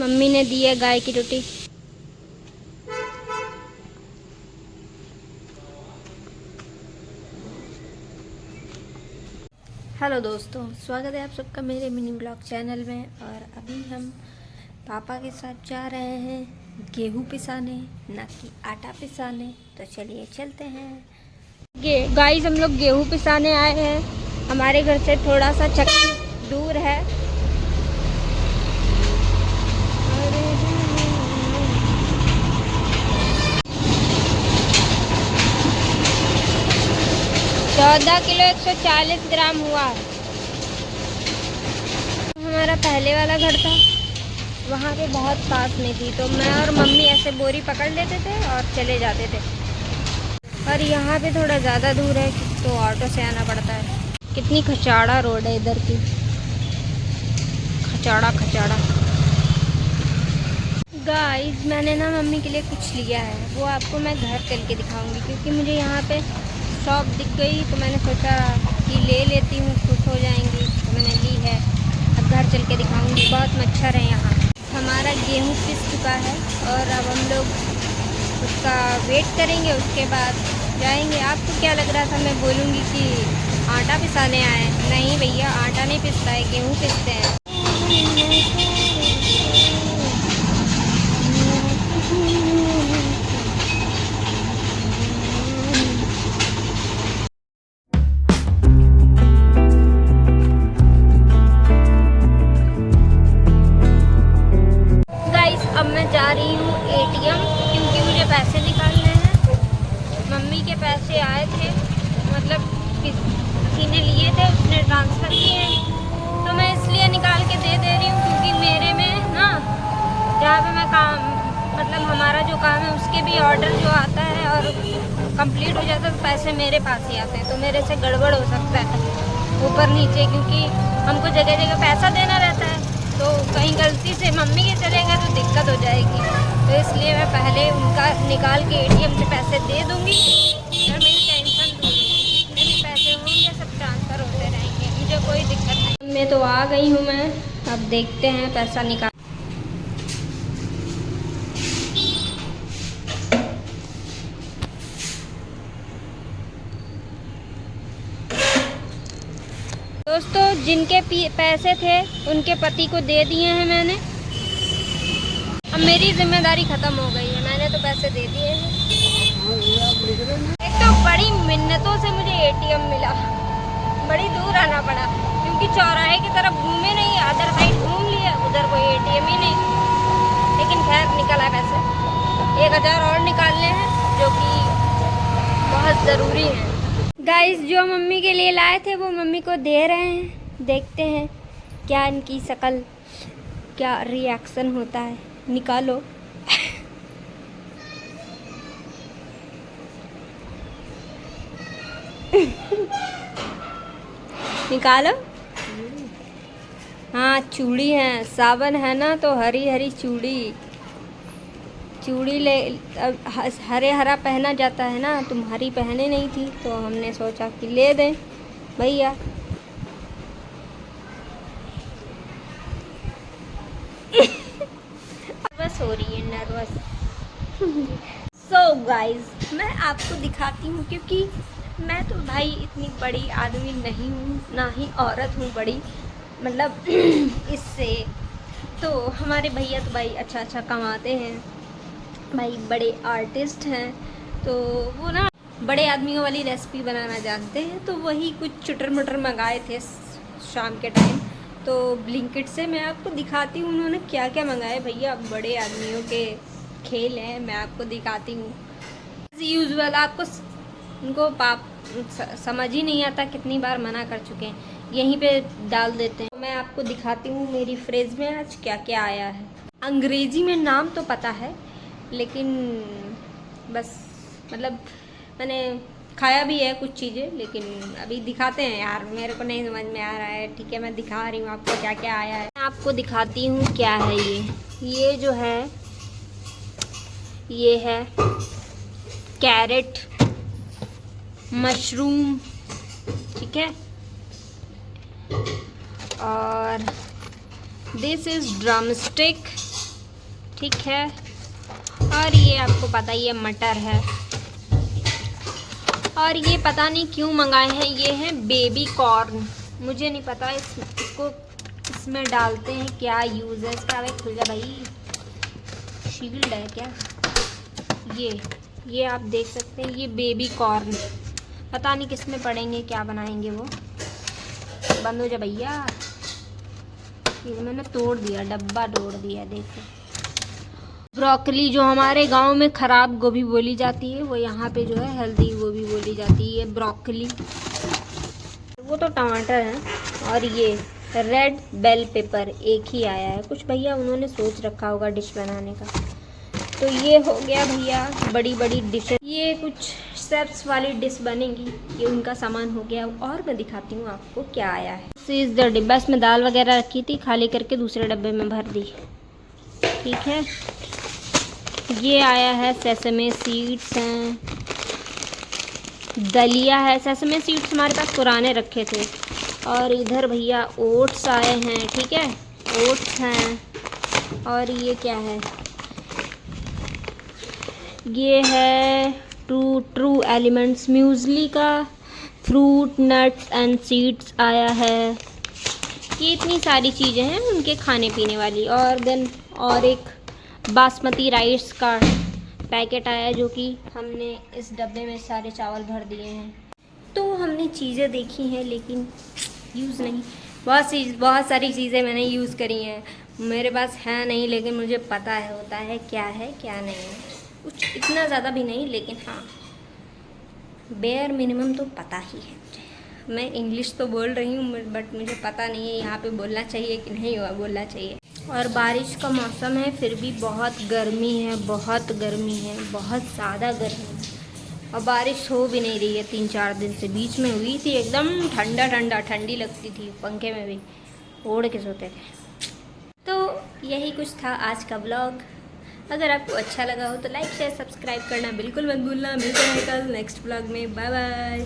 Mummy ने दी है गाय की रोटी। हेलो दोस्तों, स्वागत है आप सबका मेरे मिनी ब्लॉग चैनल में। और अभी हम पापा के साथ जा रहे हैं गेहूँ पिसाने, ना कि आटा पिसाने। तो चलिए चलते हैं। गाइस, हम लोग गेहूँ पिसाने आए हैं। हमारे घर से थोड़ा सा चक्की दूर है। 14 किलो 140 ग्राम हुआ है। हमारा पहले वाला घर था, वहाँ पे बहुत पास में थी, तो मैं और मम्मी ऐसे बोरी पकड़ लेते थे और चले जाते थे। और यहाँ पे थोड़ा ज़्यादा दूर है तो ऑटो से आना पड़ता है। कितनी खचाड़ा रोड है इधर की, खचाड़ा खचाड़ा। गाइस, मैंने ना मम्मी के लिए कुछ लिया है, वो आपको मैं घर चल के दिखाऊंगी, क्योंकि मुझे यहाँ पे शॉप दिख गई तो मैंने सोचा कि ले लेती हूँ, खुश हो जाएंगी, तो मैंने ली है। अब घर चल के दिखाऊंगी। बहुत मच्छर है यहाँ। हमारा गेहूँ पिस चुका है और अब हम लोग उसका वेट करेंगे, उसके बाद जाएंगे। आपको क्या लग रहा था मैं बोलूँगी कि आटा पिसाने आए? नहीं भैया, आटा नहीं पिसता है, गेहूँ पिसते हैं। अब मैं जा रही हूँ एटीएम, क्योंकि मुझे पैसे निकालने हैं। मम्मी के पैसे आए थे, मतलब किसी ने लिए थे, उसने ट्रांसफ़र किए हैं, तो मैं इसलिए निकाल के दे रही हूँ, क्योंकि मेरे में ना, जहाँ पे मैं काम, मतलब हमारा जो काम है उसके भी ऑर्डर जो आता है और कंप्लीट हो जाता है तो पैसे मेरे पास ही आते हैं। तो मेरे से गड़बड़ हो सकता है ऊपर नीचे, क्योंकि हमको जगह जगह पैसा देना रहता है। तो कहीं गलती से मम्मी के चलेंगे तो दिक्कत हो जाएगी, तो इसलिए मैं पहले उनका निकाल के एटीएम से पैसे दे दूंगी और मेरी टेंशन दूर होगी। जितने भी पैसे होंगे सब ट्रांसफ़र होते रहेंगे, मुझे कोई दिक्कत नहीं। मैं तो आ गई हूँ मैं, अब देखते हैं पैसा निकाल। दोस्तों, जिनके पैसे थे उनके पति को दे दिए हैं मैंने। अब मेरी जिम्मेदारी ख़त्म हो गई है, मैंने तो पैसे दे दिए हैं। एक तो बड़ी मिन्नतों से मुझे एटीएम मिला, बड़ी दूर आना पड़ा, क्योंकि चौराहे की तरफ घूमे नहीं, अदर साइड घूम लिया, उधर कोई एटीएम ही नहीं। लेकिन खैर निकला पैसे। 1000 और निकालने हैं, जो कि बहुत ज़रूरी है। गाइस, जो मम्मी के लिए लाए थे वो मम्मी को दे रहे हैं। देखते हैं क्या इनकी शक्ल, क्या रिएक्शन होता है। निकालो। निकालो। हाँ, चूड़ी है, सावन है ना, तो हरी हरी चूड़ी ले। हरे हरा पहना जाता है ना, तुम्हारी पहने नहीं थी तो हमने सोचा कि ले दें भैया। बस हो रही है नर्वस। सो गाइस, मैं आपको दिखाती हूँ, क्योंकि मैं तो भाई इतनी बड़ी आदमी नहीं हूँ, ना ही औरत हूँ बड़ी, मतलब इससे तो हमारे भैया तो भाई अच्छा अच्छा कमाते हैं भाई, बड़े आर्टिस्ट हैं, तो वो ना बड़े आदमियों वाली रेसिपी बनाना जानते हैं। तो वही कुछ चुटर मुटर मंगाए थे शाम के टाइम, तो ब्लिंकिट से मैं आपको दिखाती हूँ उन्होंने क्या क्या मंगाए। भैया बड़े आदमियों के खेल हैं, मैं आपको दिखाती हूँ। यूजुअल आपको उनको समझ ही नहीं आता, कितनी बार मना कर चुके हैं, यहीं पे डाल देते हैं। मैं आपको दिखाती हूँ मेरी फ्रिज में आज क्या क्या आया है। अंग्रेजी में नाम तो पता है, लेकिन बस मतलब मैंने खाया भी है कुछ चीज़ें, लेकिन अभी दिखाते हैं यार, मेरे को नहीं समझ में आ रहा है। ठीक है, मैं दिखा रही हूँ आपको क्या क्या आया है। मैं आपको दिखाती हूँ क्या है ये जो है, ये है कैरेट, मशरूम, ठीक है, और दिस इज़ ड्रम स्टिक, ठीक है। और ये आपको पता ही है मटर है। और ये पता नहीं क्यों मंगाए हैं, ये हैं बेबी कॉर्न। मुझे नहीं पता इसको इसमें डालते हैं क्या यूज़ है इसका। भाई खुल जा भाई, शील्ड है क्या ये आप देख सकते हैं, ये बेबी कॉर्न। पता नहीं किस में पड़ेंगे, क्या बनाएंगे वो। बंद हो जा भैया, ये मैंने तोड़ दिया, डब्बा तोड़ दिया। देखो ब्रोकली जो हमारे गांव में ख़राब गोभी बोली जाती है, वो यहाँ पे जो है हेल्दी गोभी बोली जाती है, ब्रोकली। वो तो टमाटर है। और ये रेड बेल पेपर एक ही आया है, कुछ भैया उन्होंने सोच रखा होगा डिश बनाने का। तो ये हो गया भैया बड़ी बड़ी डिश। ये कुछ स्टेप्स वाली डिश बनेगी, ये उनका सामान हो गया। और मैं दिखाती हूँ आपको क्या आया है। इस डिब्बा, इसमें दाल वगैरह रखी थी, खाली करके दूसरे डब्बे में भर दी। ठीक है, ये आया है सेसमे सीड्स हैं, दलिया है। सेसमे सीड्स हमारे पास पुराने रखे थे। और इधर भैया ओट्स आए हैं। ठीक है, ओट्स हैं। और ये क्या है, ये है ट्रू एलिमेंट्स म्यूज़ली का फ्रूट नट्स एंड सीड्स आया है। ये इतनी सारी चीज़ें हैं उनके खाने पीने वाली। और एक बासमती राइस का पैकेट आया, जो कि हमने इस डब्बे में सारे चावल भर दिए हैं। तो हमने चीज़ें देखी हैं लेकिन यूज़ नहीं। बहुत सारी चीज़ें मैंने यूज़ करी हैं, मेरे पास है नहीं, लेकिन मुझे पता है क्या नहीं है। कुछ इतना ज़्यादा भी नहीं, लेकिन हाँ बेयर मिनिमम तो पता ही है मुझे। मैं इंग्लिश तो बोल रही हूँ, बट मुझे पता नहीं है यहाँ पे बोलना चाहिए कि नहीं बोलना चाहिए। और बारिश का मौसम है, फिर भी बहुत गर्मी है, बहुत ज़्यादा गर्मी है। और बारिश हो भी नहीं रही है 3-4 दिन से। बीच में हुई थी, एकदम ठंडी लगती थी, पंखे में भी ओढ़ के सोते थे। तो यही कुछ था आज का व्लॉग। अगर आपको अच्छा लगा हो तो लाइक शेयर सब्सक्राइब करना बिल्कुल मत भूलना। मिलते हैं कल नेक्स्ट व्लॉग में। Bye bye.